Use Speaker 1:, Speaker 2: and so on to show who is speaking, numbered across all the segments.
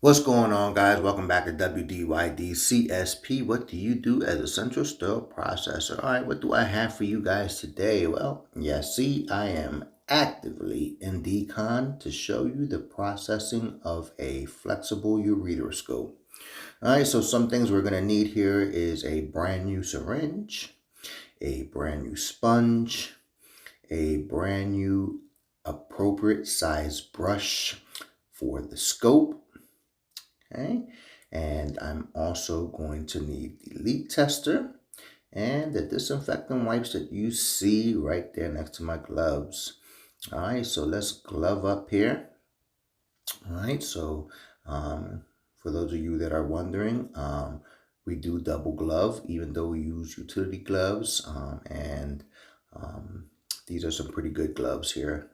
Speaker 1: What's going on, guys? Welcome back to W.D.Y.D. CSP. What do you do as a central stir processor? All right, what do I have for you guys today? Well, yeah, see, I am actively in decon to show you the processing of a flexible ureteroscope. All right, so some things we're going to need here is a brand new syringe, a brand new sponge, a brand new appropriate size brush for the scope. Okay, and I'm also going to need the leak tester and the disinfectant wipes that you see right there next to my gloves. All right, so let's glove up here. All right, so for those of you that are wondering, we do double glove even though we use utility gloves, and um, these are some pretty good gloves here.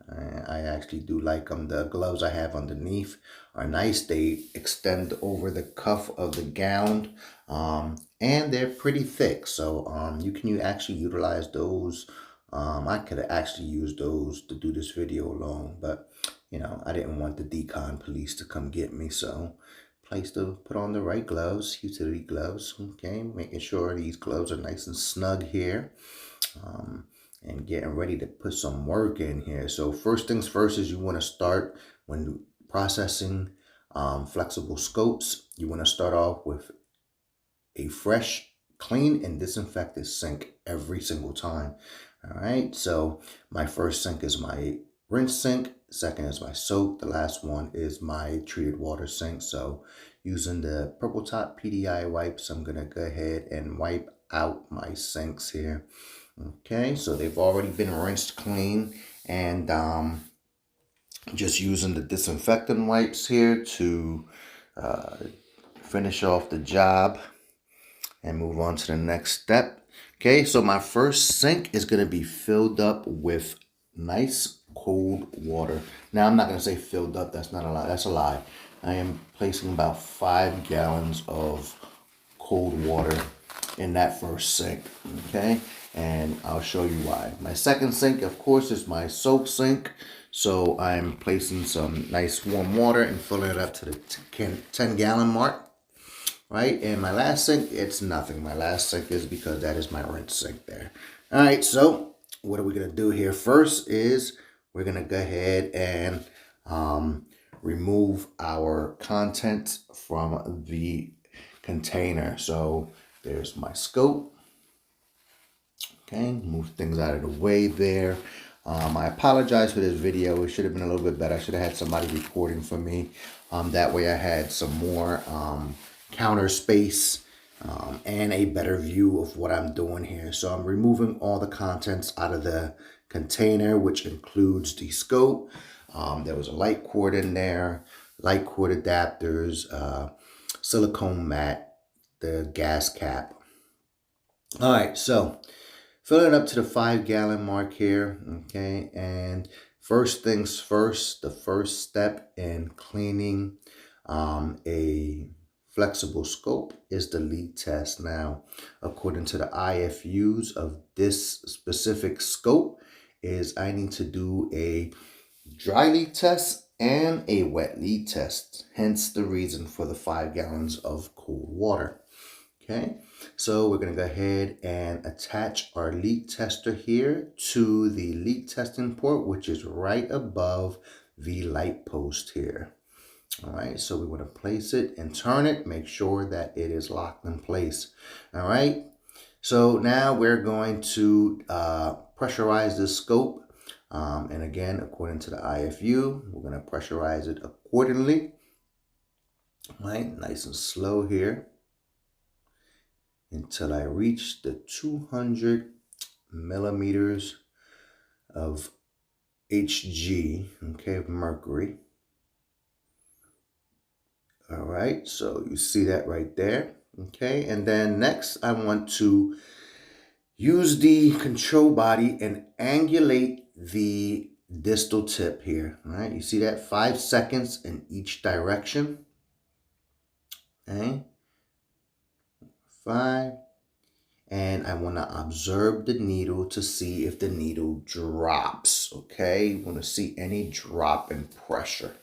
Speaker 1: I actually do like them. The gloves I have underneath are nice. They extend over the cuff of the gown, and they're pretty thick. So you actually utilize those. I could actually use those to do this video alone, but I didn't want the decon police to come get me, so place to put on the right gloves, utility gloves. Okay, making sure these gloves are nice and snug here. And getting ready to put some work in here. So first things first is you want to start when processing flexible scopes. You want to start off with a fresh, clean, and disinfected sink every single time. All right, so my first sink is my rinse sink. Second is my soap. The last one is my treated water sink. So using the Purple Top PDI wipes, I'm going to go ahead and wipe out my sinks here. Okay, so they've already been rinsed clean, and just using the disinfectant wipes here to uh, finish off the job and move on to the next step. Okay, so my first sink is going to be filled up with nice cold water. Now, I'm not going to say filled up, that's not a lie, that's a lie. I am placing about 5 gallons of cold water in that first sink, okay? And I'll show you why. My second sink, of course, is my soap sink. So I'm placing some nice warm water and filling it up to the 10-gallon mark, right? And my last sink, it's nothing. My last sink is because that is my rinse sink there. All right, so what are we gonna do here? First is we're gonna go ahead and remove our contents from the container. So there's my scope. Okay, move things out of the way there. I apologize for this video. It should have been a little bit better. I should have had somebody recording for me. That way I had some more counter space and a better view of what I'm doing here. So I'm removing all the contents out of the container, which includes the scope. There was a light cord in there, light cord adapters, silicone mat, the gas cap. All right, so filling up to the 5-gallon mark here, okay? And first things first, the first step in cleaning a flexible scope is the leak test. Now, according to the IFUs of this specific scope, is I need to do a dry leak test and a wet leak test. Hence the reason for the 5 gallons of cold water. Okay, so we're going to go ahead and attach our leak tester here to the leak testing port, which is right above the light post here. All right, so we want to place it and turn it, make sure that it is locked in place. All right, so now we're going to pressurize the scope. And again, according to the IFU, we're going to pressurize it accordingly. All right, nice and slow here until I reach the 200 millimeters of Hg, okay, of mercury. All right, so you see that right there, okay? And then next, I want to use the control body and angulate the distal tip here, all right? You see that? 5 seconds in each direction, okay? 5. And I want to observe the needle to see if the needle drops, okay? You want to see any drop in pressure.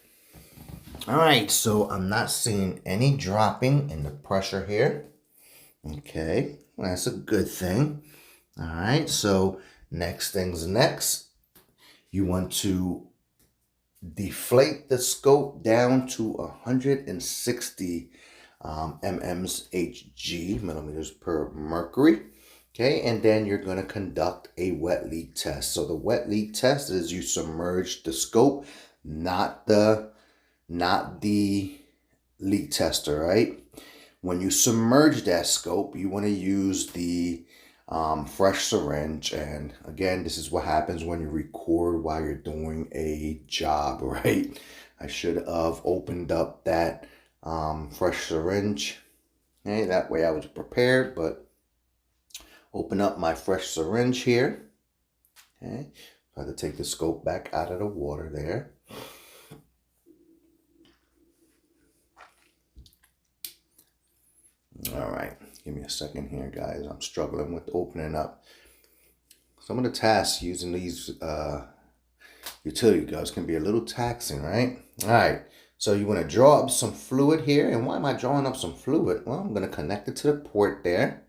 Speaker 1: All right, so I'm not seeing any dropping in the pressure here. Okay, well, that's a good thing. All right, so next things next, you want to deflate the scope down to 160 mm's Hg, millimeters per mercury. Okay, and then you're going to conduct a wet leak test. So the wet leak test is you submerge the scope, not the leak tester, right? When you submerge that scope, you want to use the fresh syringe. And again, this is what happens when you record while you're doing a job, right? I should have opened up that fresh syringe. Okay, that way I was prepared, but open up my fresh syringe here. Okay, I have to take the scope back out of the water there. All right, give me a second here, guys. I'm struggling with opening up. Some of the tasks using these utility gloves can be a little taxing, right? All right, so you want to draw up some fluid here. And why am I drawing up some fluid? Well, I'm going to connect it to the port there,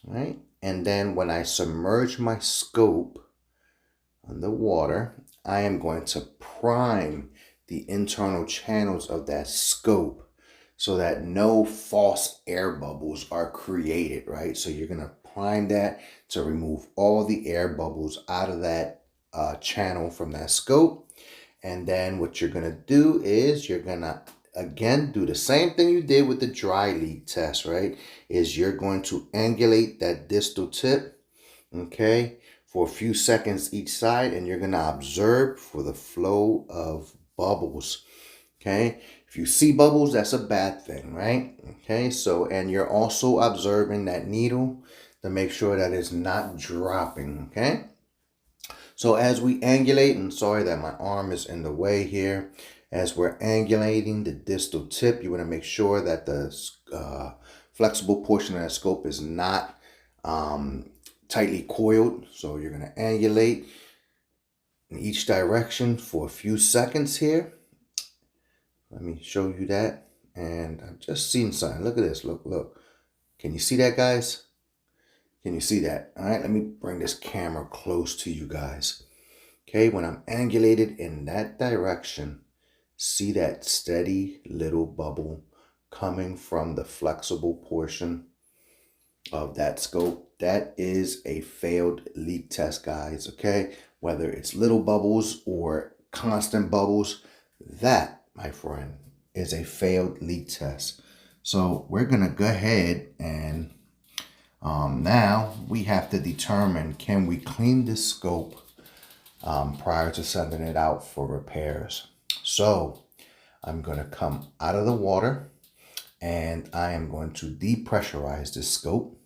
Speaker 1: right? And then when I submerge my scope underwater, I am going to prime the internal channels of that scope so that no false air bubbles are created, right? So you're going to prime that to remove all the air bubbles out of that channel from that scope. And then what you're going to do is you're going to, again, do the same thing you did with the dry leak test, right? Is you're going to angulate that distal tip, okay, for a few seconds each side, and you're going to observe for the flow of bubbles, okay? If you see bubbles, that's a bad thing, right? Okay, so, and you're also observing that needle to make sure that it's not dropping, okay? So as we angulate, and sorry that my arm is in the way here, as we're angulating the distal tip, you want to make sure that the flexible portion of that scope is not tightly coiled. So you're going to angulate in each direction for a few seconds here. Let me show you that. And I've just seen something. Look at this. Look, look. Can you see that, guys? Can you see that? All right, let me bring this camera close to you guys. Okay, when I'm angulated in that direction, see that steady little bubble coming from the flexible portion of that scope. That is a failed leak test, guys, okay? Whether it's little bubbles or constant bubbles, that, my friend, is a failed leak test. So we're gonna go ahead and now we have to determine, can we clean this scope prior to sending it out for repairs? So I'm going to come out of the water and I am going to depressurize this scope.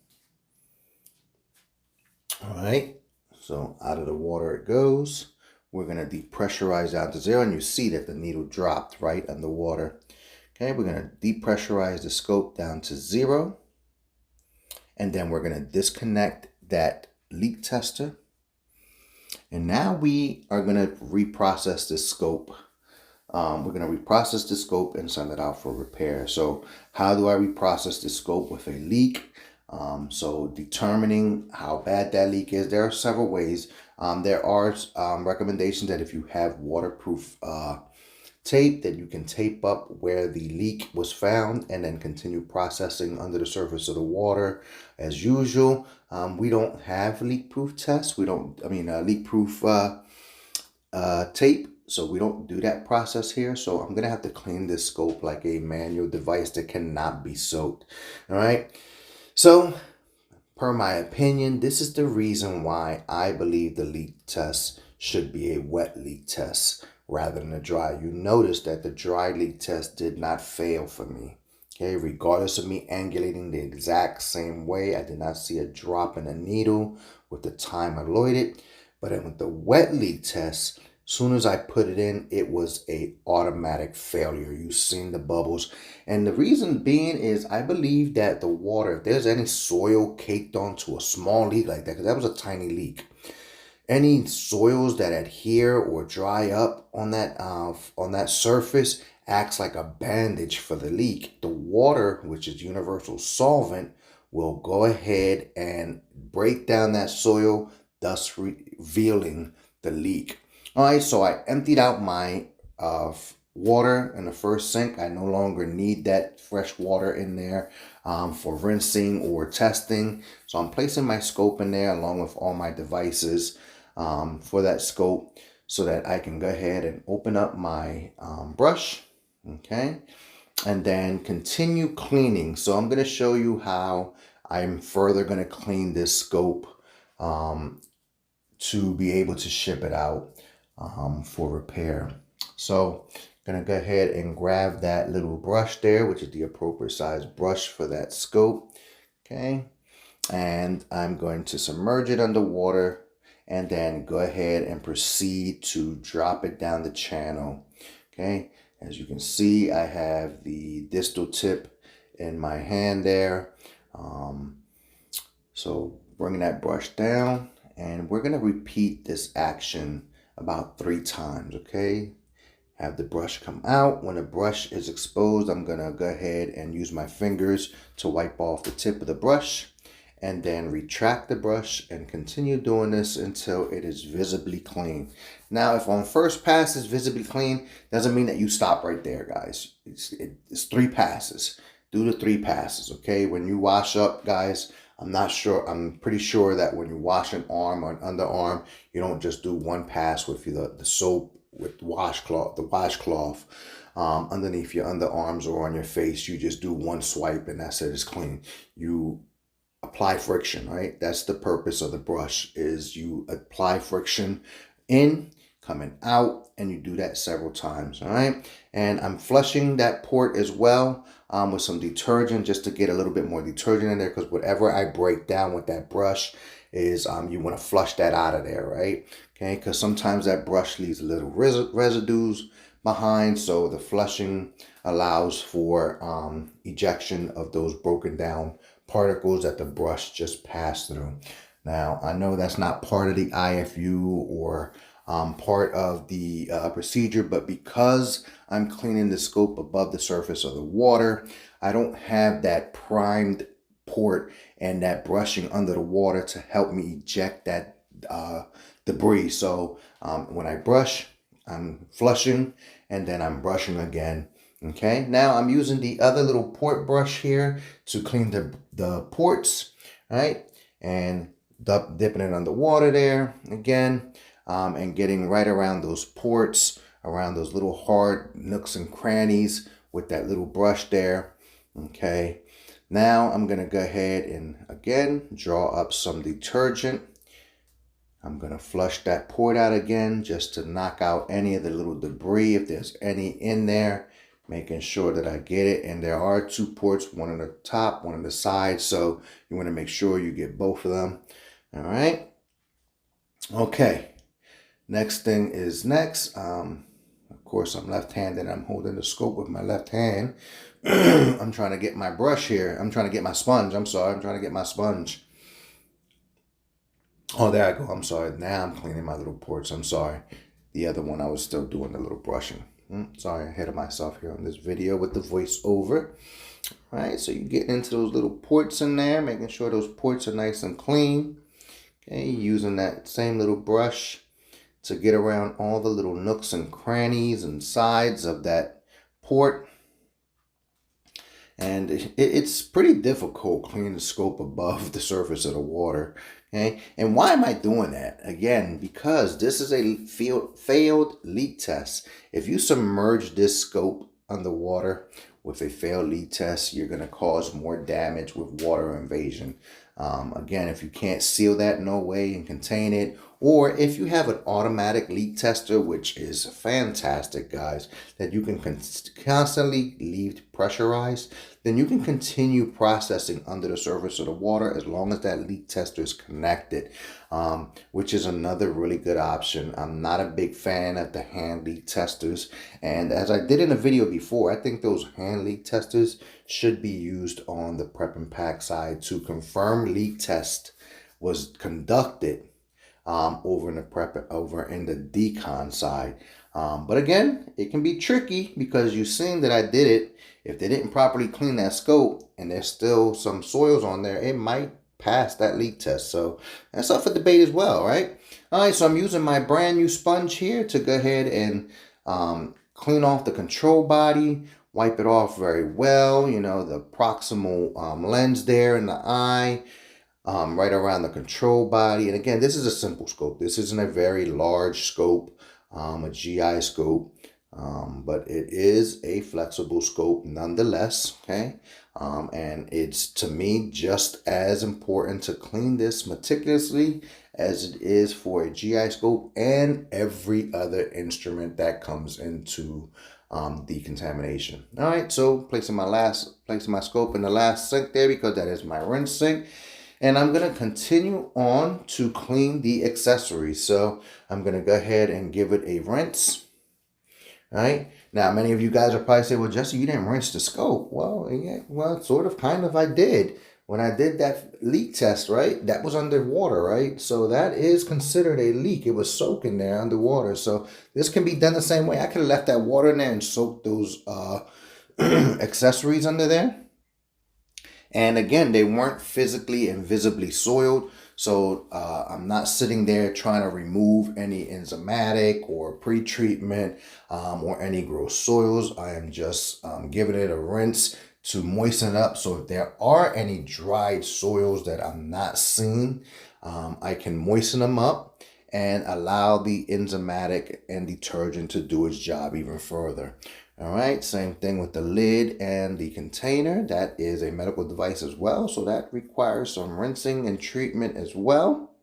Speaker 1: All right, so out of the water it goes. We're going to depressurize down to 0, and you see that the needle dropped right underwater. Okay, we're going to depressurize the scope down to 0. And then we're going to disconnect that leak tester. And now we are going to reprocess this scope. We're going to reprocess the scope and send it out for repair. So how do I reprocess the scope with a leak? So determining how bad that leak is, there are several ways. There are recommendations that if you have waterproof tape, that you can tape up where the leak was found and then continue processing under the surface of the water as usual. We don't have leak-proof tests. Leak-proof tape. So we don't do that process here. So I'm going to have to clean this scope like a manual device that cannot be soaked. All right. So per my opinion, this is the reason why I believe the leak test should be a wet leak test rather than a dry. You notice that the dry leak test did not fail for me. Okay, regardless of me angulating the exact same way, I did not see a drop in the needle with the time allotted. But with the wet leak test, soon as I put it in, it was a automatic failure. You've seen the bubbles. And the reason being is I believe that the water, if there's any soil caked onto a small leak like that, because that was a tiny leak, any soils that adhere or dry up on that surface acts like a bandage for the leak. The water, which is universal solvent, will go ahead and break down that soil, thus revealing the leak. All right, so I emptied out my water in the first sink. I no longer need that fresh water in there for rinsing or testing. So I'm placing my scope in there along with all my devices for that scope so that I can go ahead and open up my brush, okay, and then continue cleaning. So I'm going to show you how I'm further going to clean this scope to be able to ship it out for repair. So I'm going to go ahead and grab that little brush there, which is the appropriate size brush for that scope. Okay. And I'm going to submerge it underwater and then go ahead and proceed to drop it down the channel. Okay. As you can see, I have the distal tip in my hand there. So bringing that brush down, and we're going to repeat this action about 3 times, okay? Have the brush come out. When the brush is exposed, I'm going to go ahead and use my fingers to wipe off the tip of the brush, and then retract the brush and continue doing this until it is visibly clean. Now, if on first pass it's visibly clean, doesn't mean that you stop right there, guys. It's 3 passes. Do the 3 passes, okay? When you wash up, guys, I'm pretty sure that when you wash an arm or an underarm, you don't just do 1 pass with the soap with the washcloth underneath your underarms or on your face. You just do 1 swipe and that's it, it's clean. You apply friction, right? That's the purpose of the brush, is you apply friction in, coming out, and you do that several times, all right? And I'm flushing that port as well with some detergent, just to get a little bit more detergent in there, because whatever I break down with that brush is you want to flush that out of there, right? Okay, because sometimes that brush leaves little residues behind, so the flushing allows for ejection of those broken down particles that the brush just passed through. Now, I know that's not part of the IFU or part of the procedure, but because I'm cleaning the scope above the surface of the water, I don't have that primed port and that brushing under the water to help me eject that debris. So when I brush, I'm flushing and then I'm brushing again. Okay, now I'm using the other little port brush here to clean the ports, right? And dipping it underwater there again, and getting right around those ports, around those little hard nooks and crannies with that little brush there. Okay, now I'm going to go ahead and again draw up some detergent. I'm going to flush that port out again just to knock out any of the little debris if there's any in there, making sure that I get it. And there are 2 ports, one on the top, one on the side, so you want to make sure you get both of them. All right. Okay. Next thing is next. Of course, I'm left-handed. I'm holding the scope with my left hand. I'm trying to get my brush here. I'm trying to get my sponge. I'm sorry. I'm trying to get my sponge. Oh, there I go. I'm sorry. Now I'm cleaning my little ports. I'm sorry. The other one, I was still doing the little brushing. Sorry, ahead of myself here on this video with the voiceover. All right, so you're getting into those little ports in there, making sure those ports are nice and clean. Okay, using that same little brush to get around all the little nooks and crannies and sides of that port. And it's pretty difficult cleaning the scope above the surface of the water. Okay, and why am I doing that? Again, because this is a failed leak test. If you submerge this scope underwater with a failed leak test, you're going to cause more damage with water invasion. Again, if you can't seal that no way and contain it, or if you have an automatic leak tester, which is fantastic, guys, that you can constantly leave pressurized, then you can continue processing under the surface of the water as long as that leak tester is connected, which is another really good option. I'm not a big fan of the hand leak testers, and as I did in a video before, I think those hand leak testers should be used on the prep and pack side to confirm leak test was conducted over in the decon side. But again, it can be tricky because you've seen that I did it. If they didn't properly clean that scope and there's still some soils on there, it might pass that leak test. So that's up for debate as well, right? All right, so I'm using my brand new sponge here to go ahead and clean off the control body, wipe it off very well, the proximal lens there in the eye, right around the control body. And again, this is a simple scope. This isn't a very large scope, a GI scope, but it is a flexible scope nonetheless, okay? And it's, to me, just as important to clean this meticulously as it is for a GI scope and every other instrument that comes into decontamination. All right, so placing my scope in the last sink there because that is my rinse sink. And I'm going to continue on to clean the accessories. So I'm going to go ahead and give it a rinse. All right. Now, many of you guys are probably saying, well, Jesse, you didn't rinse the scope. Well, yeah, sort of, kind of, I did. When I did that leak test, right, that was underwater, right? So that is considered a leak. It was soaking there underwater. So this can be done the same way. I could have left that water in there and soaked those accessories under there. And again, they weren't physically and visibly soiled. So I'm not sitting there trying to remove any enzymatic or pre-treatment or any gross soils. I am just giving it a rinse to moisten it up. So if there are any dried soils that I'm not seeing, I can moisten them up and allow the enzymatic and detergent to do its job even further. All right, same thing with the lid and the container. That is a medical device as well, so that requires some rinsing and treatment as well.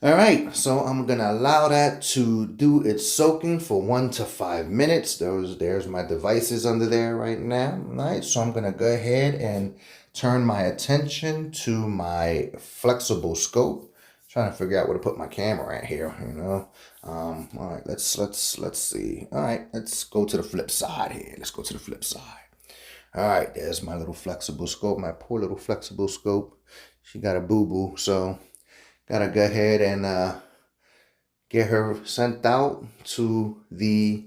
Speaker 1: All right, so I'm going to allow that to do its soaking for 1 to 5 minutes. There's my devices under there right now. All right, so I'm going to go ahead and turn my attention to my flexible scope. Trying to figure out where to put my camera at here, all right, let's see. All right, let's go to the flip side here. Let's go to the flip side. All right, there's my little flexible scope, my poor little flexible scope. She got a boo-boo, so gotta go ahead and get her sent out to the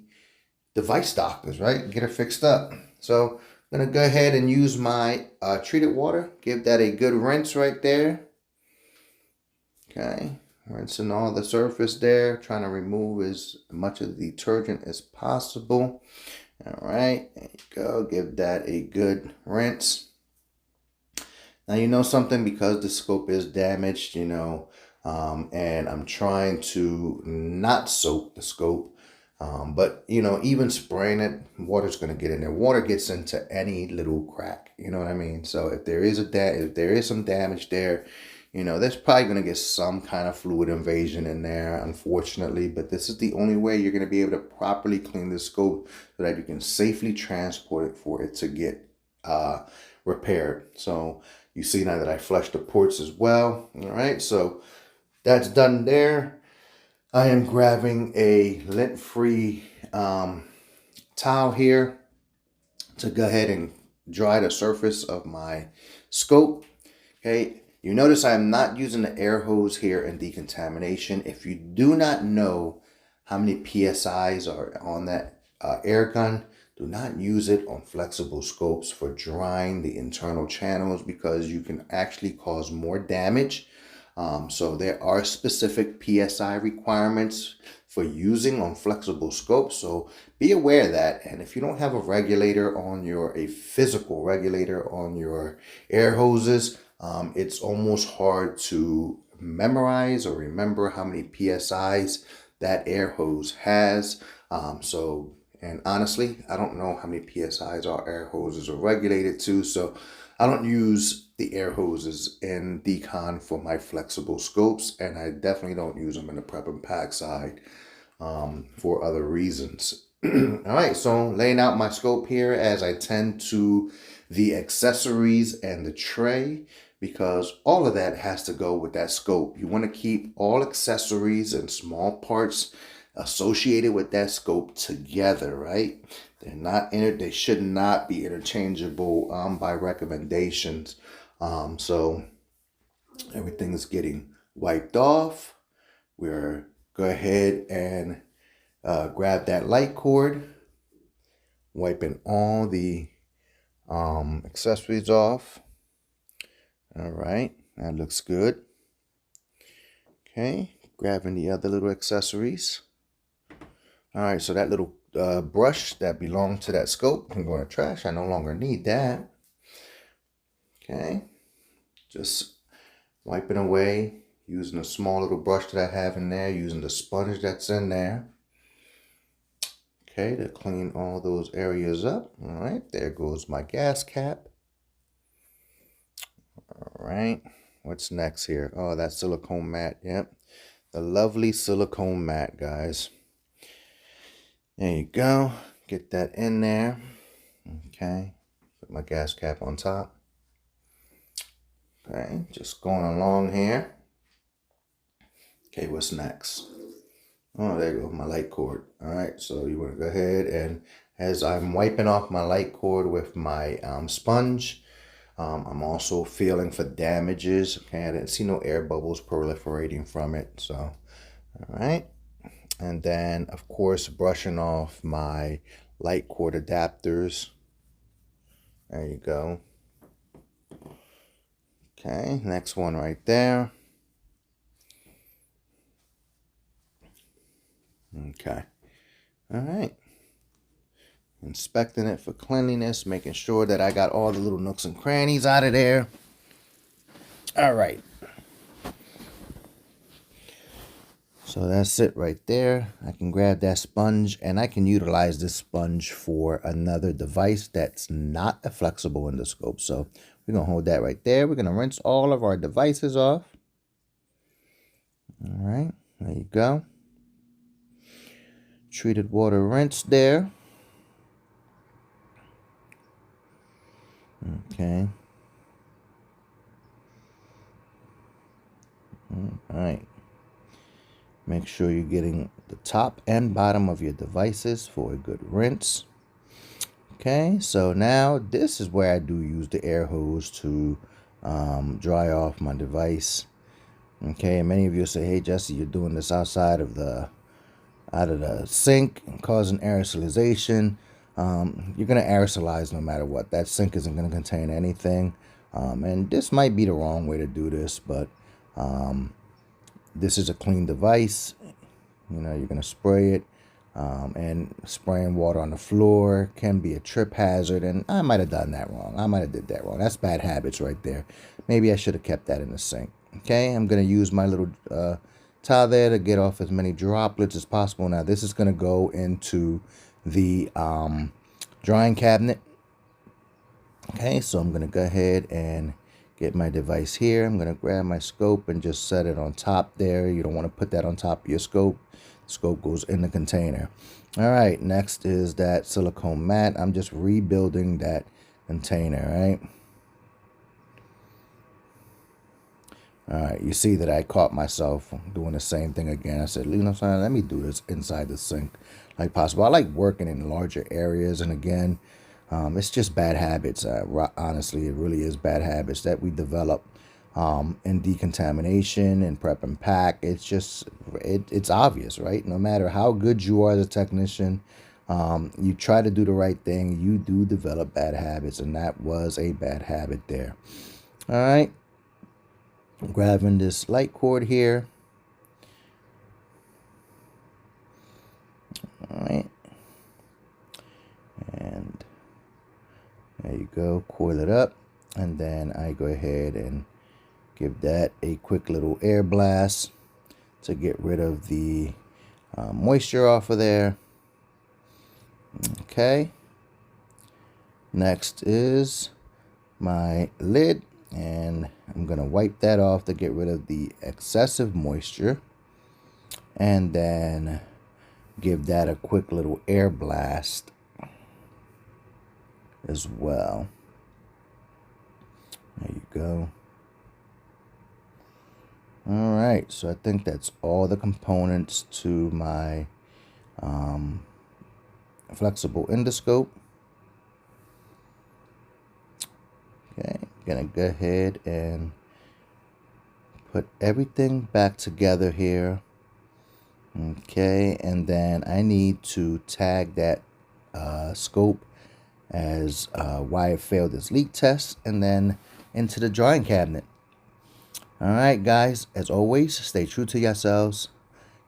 Speaker 1: device doctors, right? Get her fixed up. So I'm gonna go ahead and use my treated water. Give that a good rinse right there. Okay, rinsing all the surface there, trying to remove as much of the detergent as possible. All right, there you go. Give that a good rinse. Now, you know something, because the scope is damaged, and I'm trying to not soak the scope. But, even spraying it, water's going to get in there. Water gets into any little crack, you know what I mean? So if there is some damage there, there's probably going to get some kind of fluid invasion in there, unfortunately. But this is the only way you're going to be able to properly clean the scope so that you can safely transport it for it to get repaired. So you see now that I flushed the ports as well. All right, so that's done there. I am grabbing a lint-free towel here to go ahead and dry the surface of my scope. Okay. You notice I am not using the air hose here in decontamination. If you do not know how many PSIs are on that air gun, do not use it on flexible scopes for drying the internal channels, because you can actually cause more damage. So there are specific PSI requirements for using on flexible scopes. So be aware of that. And if you don't have a physical regulator on your air hoses, it's almost hard to memorize or remember how many PSIs that air hose has. And honestly, I don't know how many PSIs our air hoses are regulated to. So I don't use the air hoses in decon for my flexible scopes, and I definitely don't use them in the prep and pack side for other reasons. All right, so laying out my scope here as I tend to the accessories and the tray, because all of that has to go with that scope. You want to keep all accessories and small parts associated with that scope together, right? They should not be interchangeable by recommendations. So everything is getting wiped off. We're go ahead and Grab that light cord, wiping all the accessories off. All right, that looks good. Okay, grabbing the other little accessories. All right, so that little brush that belonged to that scope can go in the trash. I no longer need that. Okay, just wiping away, using a small little brush that I have in there, using the sponge that's in there. Okay, to clean all those areas up. All right, there goes my gas cap. All right, what's next here? Oh, that silicone mat. Yep, the lovely silicone mat, guys. There you go. Get that in there. Okay, put my gas cap on top. Okay, just going along here. Okay, what's next? Oh, there you go, my light cord. All right, so you want to go ahead and as I'm wiping off my light cord with my sponge, I'm also feeling for damages. Okay, I didn't see no air bubbles proliferating from it. So, all right. And then, of course, brushing off my light cord adapters. There you go. Okay, next one right there. Okay. All right. Inspecting it for cleanliness, making sure that I got all the little nooks and crannies out of there. All right. So that's it right there. I can grab that sponge and I can utilize this sponge for another device that's not a flexible endoscope. So we're going to hold that right there. We're going to rinse all of our devices off. All right, there you go. Treated water rinse there. Okay. All right. Make sure you're getting the top and bottom of your devices for a good rinse. Okay, so now this is where I do use the air hose to dry off my device. Okay, and many of you say, hey Jesse, you're doing this outside of the sink and causing aerosolization. You're going to aerosolize no matter what. That sink isn't going to contain anything. And this might be the wrong way to do this, but this is a clean device. You know, you're going to spray it. And spraying water on the floor can be a trip hazard. And I might have done that wrong. I might have did that wrong. That's bad habits right there. Maybe I should have kept that in the sink. Okay, I'm going to use my little towel there to get off as many droplets as possible. Now, this is going to go into the drying cabinet. Okay, so I'm going to go ahead and get my device here. I'm going to grab my scope and just set it on top there. You don't want to put that on top of your scope. The scope goes in the container. All right, next is that silicone mat. I'm just rebuilding that container, right? All right, you see that I caught myself doing the same thing again. I said, you know, son, let me do this inside the sink like possible. I like working in larger areas, and again, it's just bad habits. Honestly, it really is bad habits that we develop in decontamination and prep and pack. It's just, it's obvious, right? No matter how good you are as a technician, you try to do the right thing, you do develop bad habits, and that was a bad habit there. All right. Grabbing this light cord here. All right. And there you go. Coil it up. And then I go ahead and give that a quick little air blast to get rid of the moisture off of there. Okay. Next is my lid. And I'm going to wipe that off to get rid of the excessive moisture. And then give that a quick little air blast as well. There you go. All right, so I think that's all the components to my flexible endoscope. Okay, gonna go ahead and put everything back together here. Okay, and then I need to tag that scope as why it failed its leak test, and then into the drawing cabinet. All right, guys, as always, stay true to yourselves.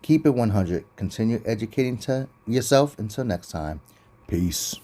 Speaker 1: Keep it 100. Continue educating to yourself. Until next time. Peace.